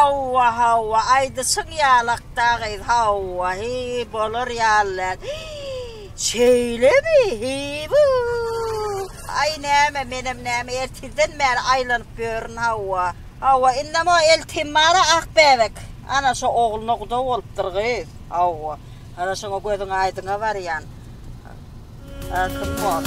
Havva aydısın yalaqtağıydı havva hi bolur yallar şeyle mi hi bu ay näme menem näme ertirden mer aylanıp görün havva innama eltimara akbebek ana şu oğluna kuda olupdur kız havva ana şuna gözün aydına var yan kim var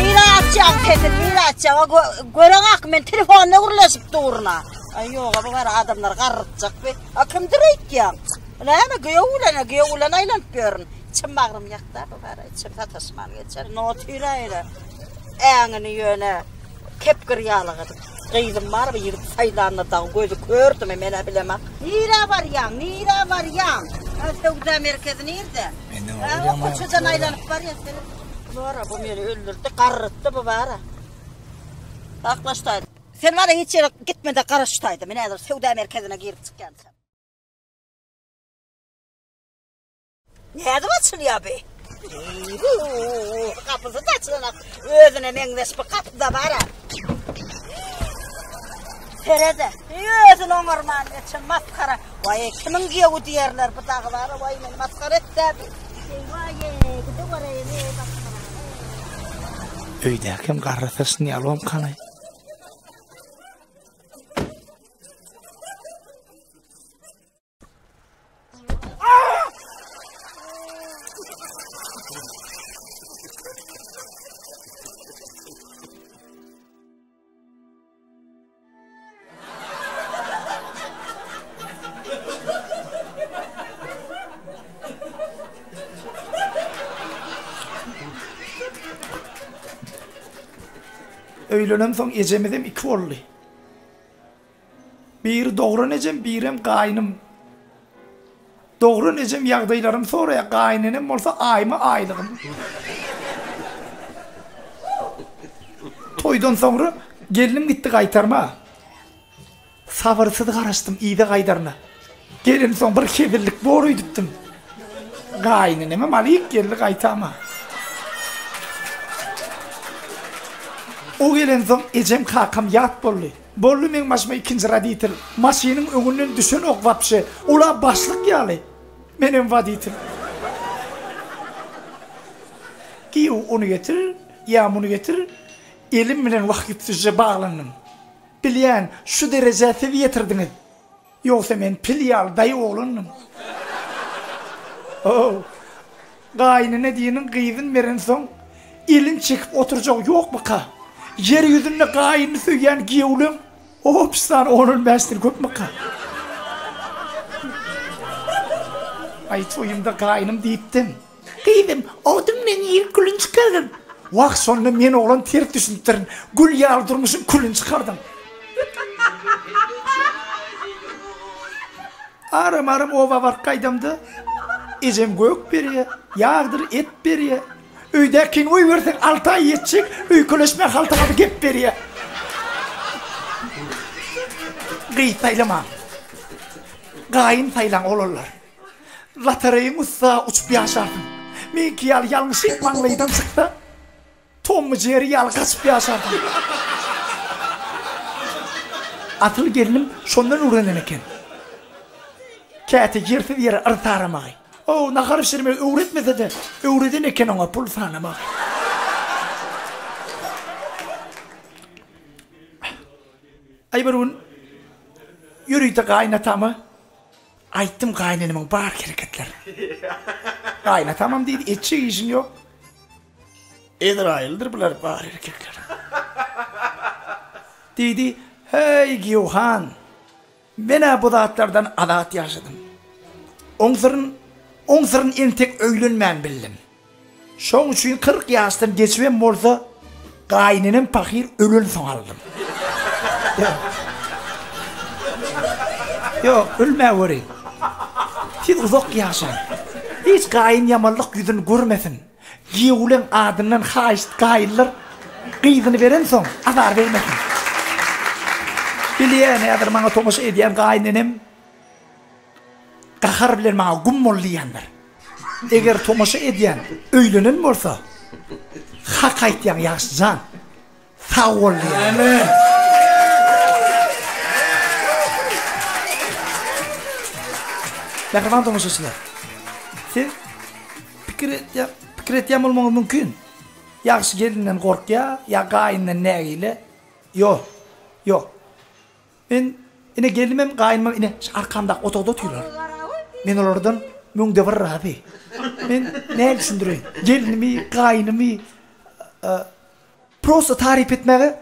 İlaçacağım dedim, ilaçacağım. Gören akmen telefonla uğurlaşıp duruna. Ay yok, bu var adamlar qarıtacak be. Kimdir aytyan? Näme güye ulan aylanıp görün. İçim bağrım yakta, bu var içim tatasman geçer. No tüyreyle. Eğini yöne kepkir yağlıqıdır. Qıydım var mı yırdı saylanına dağ gözü kördüm mene bilemek. Nira var yan. Sevda merkezi nerede? O koçadan aylanıp var ya senin. Bara bu beni öldürdü, qarıttı bu bara. Aklaştaydı. Sen var ya hiç yere gitmede qarıştaydı. Menedir Sevda merkezine girip çıkkansan. Nerede açılıyor be? Kapısı da açılanak. Özüne menleş bir kapı da bara. Terede. Özün oğurman için maskara. Vay kimin giyevi diyerler bu dağı var. Vay beni maskara etti abi. Vay gidi var ya. Öydəkim qarrıtırsın yalvam kanay. Öylenen son ecemedem iki oldu. Bir doğru ecem, birem qaynım. Doğru ecem yağdaylarım sonra qaynenem olsa ayma aylığım. Toydan sonra gelinim gitti qaytarma. Sabırsız qarıştım iyide qaydarına. Gelin son bir kevirlik boruyu tuttum. Qayneneme malik geldi qaytama. O gelen son ecem kakam yat bollu. Bollu men başıma ikinci raditel. Maşinin önünden düşen ok vapşı. Ola başlık yalı. Menem vaditel. Ki onu getir, yağmunu getir. Elim bilen vakitsizce bağlandım. Bilyen şu derece seviyetirdiniz. Yoksa men pilyal dayı oğlanım. Qaynene diyenin qıyvın veren son. Elin çekip oturacak yok mu ka? Yeryüzünde qaynını söyleyen giyevlim. Hopstan onun mestir köp mü ka? Ay toyumda qaynım deyiptim. Qıydım, odun men yer külün çıkardım. Vaq sonra men oğlan terk düşündürün. Gül yağdırmışın külün çıkardım. Arım ova var qaydamda. Ecem gök beriye, yağdır et beriye. Öydekin uy versen 6 ay yetecek, öyküleşme haltığa bir gep beriye. Qıy taylama. Qayın taylan olurlar. Latarayın usta uçup yaşardım. Men ki yalnız manlaydan çıktı. Tomu ceri yal kaçıp yaşardım. Atıl gelinim şondan öğrenen eken. Kati girdi bir yere ırtaramağı. O nakarıp şerime öğretmedi de öğreden eken ona pul sanamağı. Aybarun yürüydü kaynatamı. Ayttım kaynanımın bağır hareketler. Kaynatamam dedi, etçi işin yok. İsrail'dir bunlar bağır hareketler. Dedi, hey Giyohan, ben bu dağıtlardan adat yaşadım. Onların en tek öylünmen bildim. Şoň üçin 40 yaştan geçmem bolsa, kaynanam pakir ölün soň aldım. Yok, ölmäweri. Siz uzak yaşan. Hiç kayn yamanlık yüzünü görmesin. Giýulen adından haýyş gaýylar gyzyny beren soň azar vermesin. Bilýän ýadyr maňa tomaşa edýän gaýnenem gahar bilen maňa gummollaýanlar. Eger tomaşa edýän öýlenen bolsa, hak aýtýan ýaşjan. Sag bol. Amen. Mehriban tomuşçular. Siz pikir etýän bolmagy mümkin. Ýaşy gelinden gorkýa, ýa gaýyndan nägile? Ýok. Ýok. Men ine gelimem gaýynma ine arkamda otogda oturýar. Men olardan müňde bir raby. Men näme düşündireyim? Gelinimi, gaýynimi prosta tarif etmege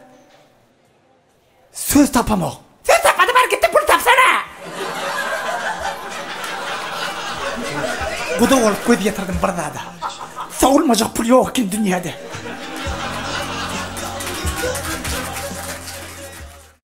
söz tapamak. Söz tapady bar gitip pul tapsana. Guda olup göz yatırdım bir dada. Savulmacak pul yok ki dünyada.